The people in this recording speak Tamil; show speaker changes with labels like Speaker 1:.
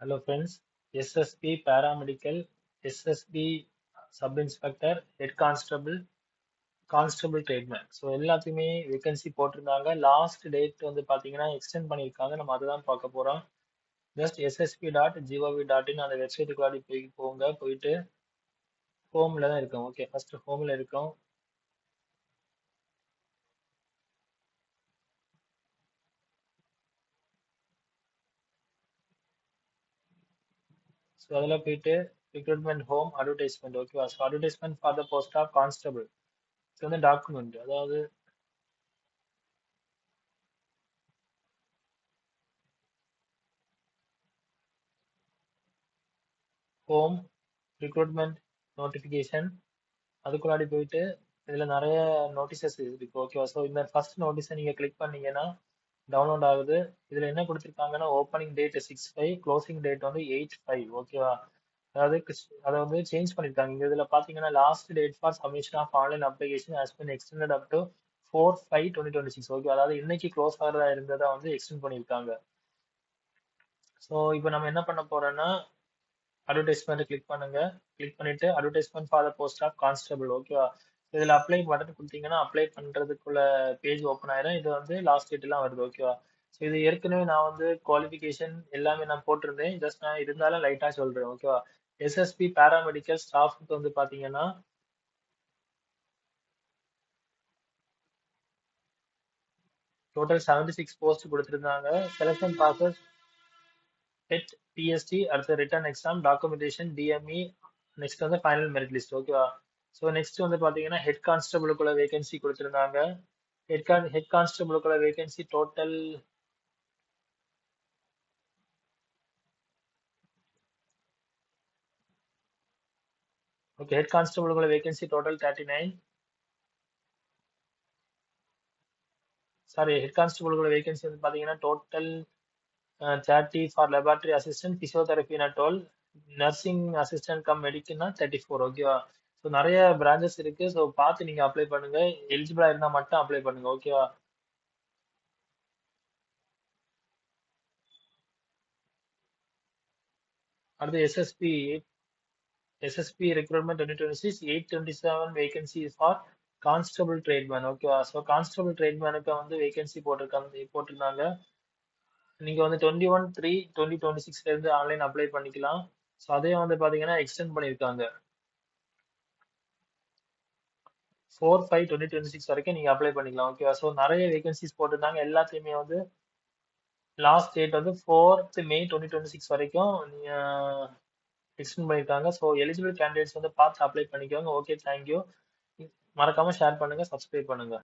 Speaker 1: Hello friends, SSB paramedical, SSB sub inspector, head constable, constable tradesman. So எல்லாத்தையுமே வேகன்சி போட்டிருந்தாங்க. லாஸ்ட் டேட் வந்து பார்த்தீங்கன்னா எக்ஸ்டெண்ட் பண்ணியிருக்காங்க. நம்ம அதுதான் பார்க்க போகிறோம். ஜஸ்ட் ssp.gov.in அந்த வெப்சைட்டுக்குள்ளாடி போங்க. போயிட்டு ஹோமில் தான் இருக்கும். ஓகே, ஃபர்ஸ்ட் ஹோமில் இருக்கும். ஸோ அதில் போயிட்டு ரெக்ரூட்மெண்ட் ஹோம் அட்வர்டைஸ்மெண்ட். ஓகேவா? So advertisement for the post of constable. So வந்து டாக்குமெண்ட், அதாவது ஹோம் ரெக்ரூட்மெண்ட் நோட்டிஃபிகேஷன். அதுக்குள்ளாடி போயிட்டு இதில் நிறைய நோட்டீசஸ் இருக்கு. ஓகேவா? ஸோ இந்த ஃபர்ஸ்ட் நோட்டீஸை நீங்கள் கிளிக் பண்ணீங்கன்னா டவுன்லோட் ஆகுது. இதில் என்ன கொடுத்துருக்காங்கன்னா ஓப்பனிங் டேட் 6/5, க்ளோசிங் டேட் வந்து 8/5. ஓகேவா? அதாவது அதை வந்து சேஞ்ச் பண்ணியிருக்காங்க. இந்த இதில் பார்த்தீங்கன்னா last date for submission of online application has been extended up to 4/5/2026. Okay, அதாவது இன்னைக்கு க்ளோஸ் ஆகிறதா இருந்ததை வந்து எக்ஸ்டெண்ட் பண்ணியிருக்காங்க. ஸோ இப்போ நம்ம என்ன பண்ண போறோம்னா அட்வர்டைஸ்மெண்ட் கிளிக் பண்ணுங்க. கிளிக் பண்ணிட்டு advertisement for the post of constable. ஓகேவா? இதில் அப்ளை பட்டன் கொடுத்தீங்கன்னா அப்ளை பண்ணுறதுக்குள்ள பேஜ் ஓப்பன் ஆயிடும். இது வந்து லாஸ்ட் டேட் எல்லாம் வருது. ஓகேவா? ஸோ இது ஏற்கனவே நான் வந்து குவாலிஃபிகேஷன் எல்லாமே நான் போட்டிருந்தேன். ஜஸ்ட் நான் இருந்தாலும் லைட்டாக சொல்கிறேன். ஓகேவா? எஸ்எஸ்பி பேராமெடிக்கல் ஸ்டாஃப்க்கு வந்து பார்த்தீங்கன்னா டோட்டல் 76 போஸ்ட் கொடுத்துருந்தாங்க. செலக்ஷன் ப்ராசஸ் ஹெட் பிஎஸ்டி, அடுத்து written exam, documentation, DME, next வந்து ஃபைனல் மெரிட் லிஸ்ட். ஓகேவா? ஸோ நெக்ஸ்ட் வந்து பார்த்தீங்கன்னா ஹெட் கான்ஸ்டபிளுக்குள்ள வேகன்சி கொடுத்துருந்தாங்க. ஹெட் கான்ஸ்டபிளுக்குள்ள வேகன்சி டோட்டல் ஓகே, ஹெட் கான்ஸ்டபிளுக்குள்ள வேகன்சி டோட்டல் 39. சாரி, ஹெட் கான்ஸ்டபிளுக்குள்ள வேகன்சி வந்து பார்த்தீங்கன்னா டோட்டல் 30 ஃபார் லெபார்டரி அசிஸ்டன்ட், பிசியோதெரபினா 12, நர்சிங் அசிஸ்டன்ட் கம் மெடிக்கல்னா 34. ஓகேவா? ஸோ நிறைய பிரான்ச்சஸ் இருக்கு. ஸோ பார்த்து நீங்க அப்ளை பண்ணுங்க. எலிஜிபிளா இருந்தா மட்டும் அப்ளை பண்ணுங்க. ஓகேவா? அடுத்து SSP recruitment 2026, 827 vacancies for constable tradesman. ஓகேவா? ஸோ கான்ஸ்டபிள் ட்ரேட்மேனுக்கு வந்து வேகன்சி போட்டிருந்தாங்க. நீங்க வந்து 21/3/2026 இருந்து ஆன்லைன் அப்ளை பண்ணிக்கலாம். ஸோ அதையும் வந்து பாத்தீங்கன்னா எக்ஸ்டெண்ட் பண்ணியிருக்காங்க. 4/5/2026 வரைக்கும் நீங்க அப்ளை பண்ணிக்கலாம். ஓகேவா? ஸோ நிறைய வேகன்சிஸ் போட்டிருந்தாங்க. எல்லாத்தையுமே வந்து லாஸ்ட் டேட் வந்து 4th May 2026 வரைக்கும் எக்ஸ்டெண்ட் பண்ணியிருக்காங்க. ஸோ எலிஜிபிள் கேண்டிடேட்ஸ் வந்து பார்த்து அப்ளை பண்ணிக்கோங்க. Okay, thank you. மறக்காம ஷேர் பண்ணுங்க, சப்ஸ்கிரைப் பண்ணுங்க.